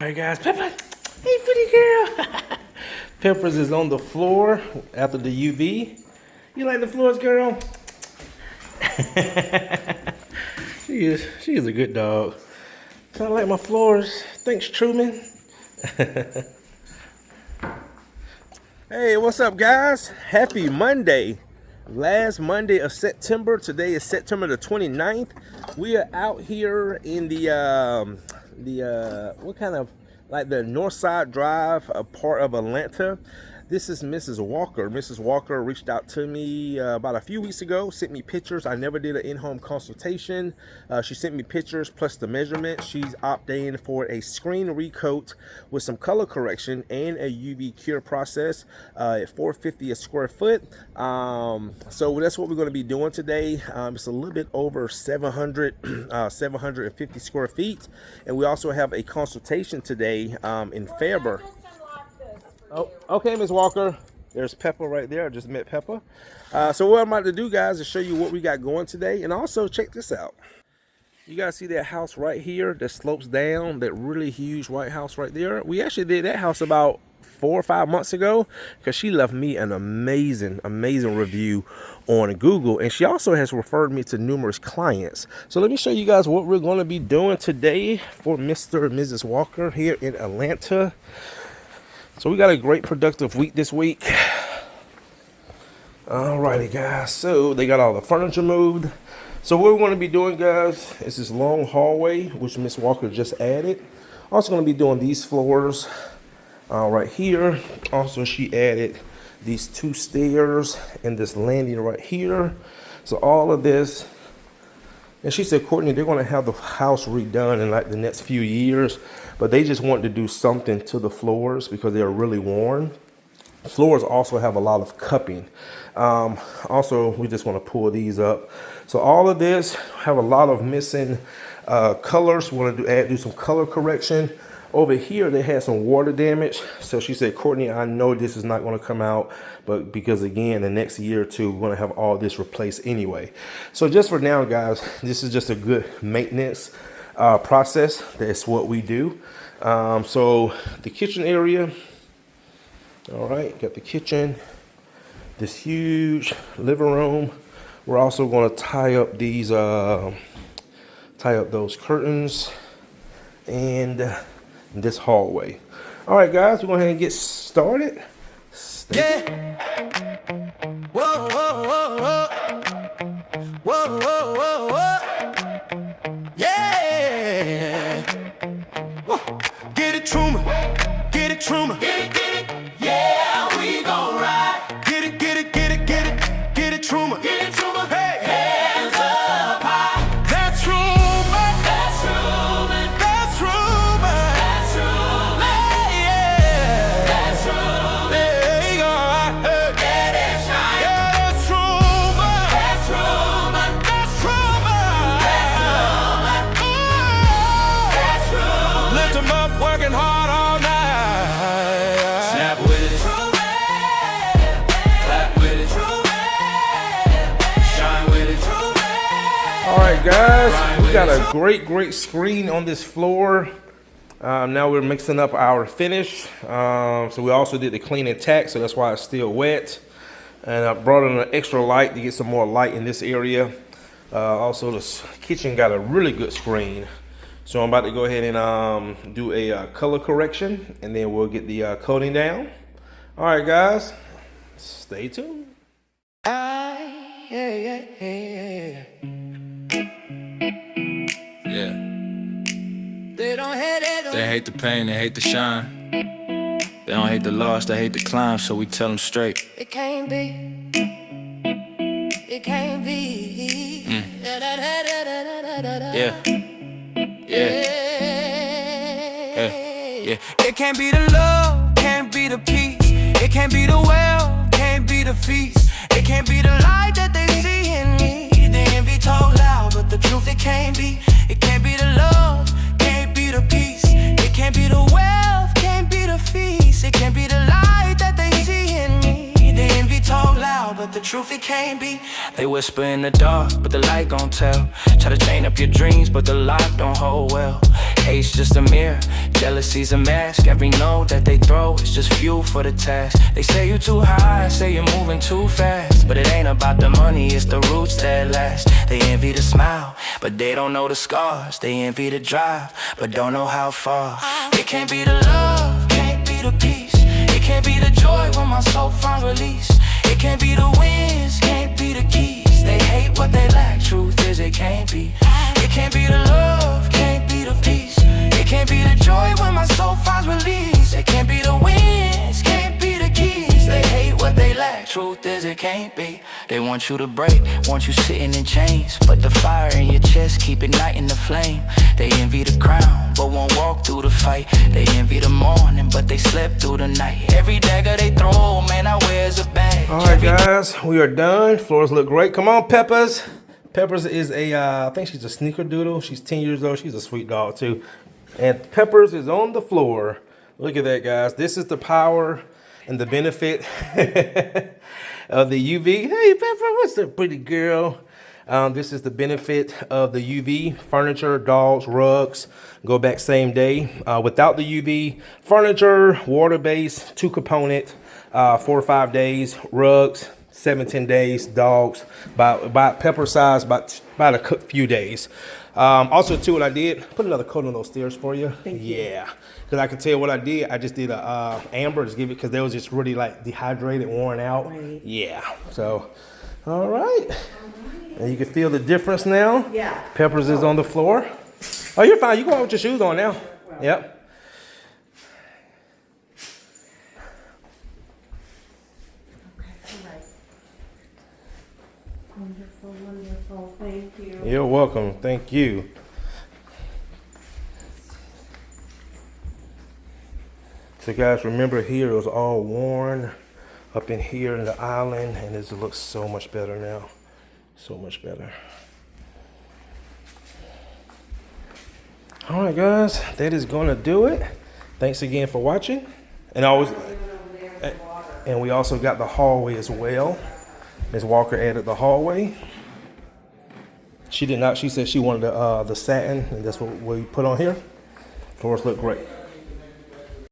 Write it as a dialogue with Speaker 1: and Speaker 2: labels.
Speaker 1: Alright guys, Pepper, hey pretty girl. Peppers is on the floor after the UV. You like the floors, girl? She is a good dog. I like my floors. Thanks, Truman. Hey, what's up, guys? Happy Monday. Last Monday of September. Today is September the 29th. We are out here in the what kind of, like the North Side Drive, a part of Atlanta. This is Mrs. Walker. Mrs. Walker reached out to me about a few weeks ago, sent me pictures. I never did an in-home consultation. She sent me pictures plus the measurement. She's opting for a screen recoat with some color correction and a UV cure process at $450 a square foot. So that's what we're going to be doing today. It's a little bit over 750 square feet. And we also have a consultation today in Fairburn. Oh, okay, Ms. Walker. There's Pepper right there. I just met Pepper. So what I'm about to do, guys, is show you what we got going today. And also, check this out. You guys see that house right here that slopes down, that really huge white house right there? We actually did that house about 4 or 5 months ago because she left me an amazing review on Google. And she also has referred me to numerous clients. So let me show you guys what we're going to be doing today for Mr. and Mrs. Walker here in Atlanta. So we got a great productive week this week. Alrighty, guys. So they got all the furniture moved. So what we're going to be doing, guys, is this long hallway, which Miss Walker just added. Also going to be doing these floors right here. Also, she added these 2 stairs and this landing right here. So all of this. And she said, Courtney, they're going to have the house redone in like the next few years. But they just want to do something to the floors because they're really worn. Floors also have a lot of cupping. Also, we just want to pull these up. So all of this have a lot of missing colors. We want to do some color correction. Over here, they had some water damage. So she said, Courtney, I know this is not going to come out, but because again, the next year or two, we're going to have all this replaced anyway. So just for now, guys, this is just a good maintenance process. That's what we do. So the kitchen area. All right, got the kitchen, this huge living room. We're also going to tie up these, tie up those curtains and this hallway. All right, guys, we're going to go ahead and get started.
Speaker 2: Yeah. Whoa, whoa, whoa, whoa. Whoa, whoa, whoa, whoa. Yeah. Whoa. Get it, Truman. Get it, Truman. Get it, get it. Yeah, we gon' ride. Get it, get it, get it, get it. Get it, Truman. Get it, Truman. Hey. Hands up high. That's Truman. That's Truman. That's Truman. That's Truman. Yeah. That's Truman. Yeah, he gon' ride. Hey. Get it, shine. Yeah, that's Truman. That's Truman. That's Truman. That's Truman. That's Truman. Lift him up, working hard all night. Snap with it. Clap with it. Shine with it.
Speaker 1: All right, guys, we got a great screen on this floor. Now we're mixing up our finish. So we also did the clean and tack, so that's why it's still wet. And I brought in an extra light to get some more light in this area. Also, the kitchen got a really good screen. So I'm about to go ahead and do a color correction, and then we'll get the coating down. All right, guys, stay tuned.
Speaker 2: Yeah. They hate the pain, they hate the shine. They don't hate the loss, they hate the climb, so we tell them straight.
Speaker 3: It can't be. It can't be.
Speaker 2: Yeah. Yeah. It can't be the love, can't be the peace. It can't be the wealth, can't be the feast. It can't be the light that they see in me. They envy talk loud, but the truth it can't be. It can't be the love, can't be the peace. It can't be the wealth, can't be the feast. It can't be the light that they see in me. They envy talk loud, but but the truth it can't be. They whisper in the dark, but the light gon' tell. Try to chain up your dreams, but the lock don't hold well. Hate's just a mirror, jealousy's a mask. Every note that they throw is just fuel for the task. They say you too high, say you're moving too fast, but it ain't about the money, it's the roots that last. They envy the smile, but they don't know the scars. They envy the drive, but don't know how far. It can't be the love, can't be the peace. It can't be the joy when my soul finds release. It can't be the wins, can't be the keys. They hate what they lack, truth is it can't be. It can't be the love, can't be the peace. It can't be the joy when my soul finds release. It can't be the wins, can't be the keys. They hate what they lack, truth is it can't be. They want you to break, want you sitting in chains, but the fire in your chest keep igniting the flame. They envy the crown, but won't walk through the fight. They envy the morning, but they slept through the night. Every dagger they throw, man, I wear as a badge.
Speaker 1: All right, guys, we are done. Floors look great. Come on, Peppers. Peppers is I think she's a sneakerdoodle. She's 10 years old. She's a sweet dog, too. And Peppers is on the floor. Look at that, guys. This is the power and the benefit of the UV. Hey, Pepper, what's up, pretty girl? This is the benefit of the UV. Furniture, dogs, rugs, go back same day. Without the UV, furniture, water-based, 2-component, 4 or 5 days. Rugs, 7-10 days. Dogs, about Pepper size, about a few days. Also, too, what I did, put another coat on those stairs for you. Thank you. Yeah, because I can tell what I did. I just did a amber to give it because they was just really like dehydrated, worn out. Right. Yeah. So, all right. And you can feel the difference now. Yeah. Peppers is on the floor. Oh, you're fine. You go out with your shoes on now. Yep.
Speaker 4: Wonderful, wonderful. Thank you.
Speaker 1: You're welcome. Thank you. So, guys, remember here it was all worn up in here in the island, and it looks so much better now. So much better. All right, guys, that is going to do it. Thanks again for watching. And we also got the hallway as well. Ms. Walker added the hallway. She did not. She said she wanted the satin, and that's what we put on here. Floors look great.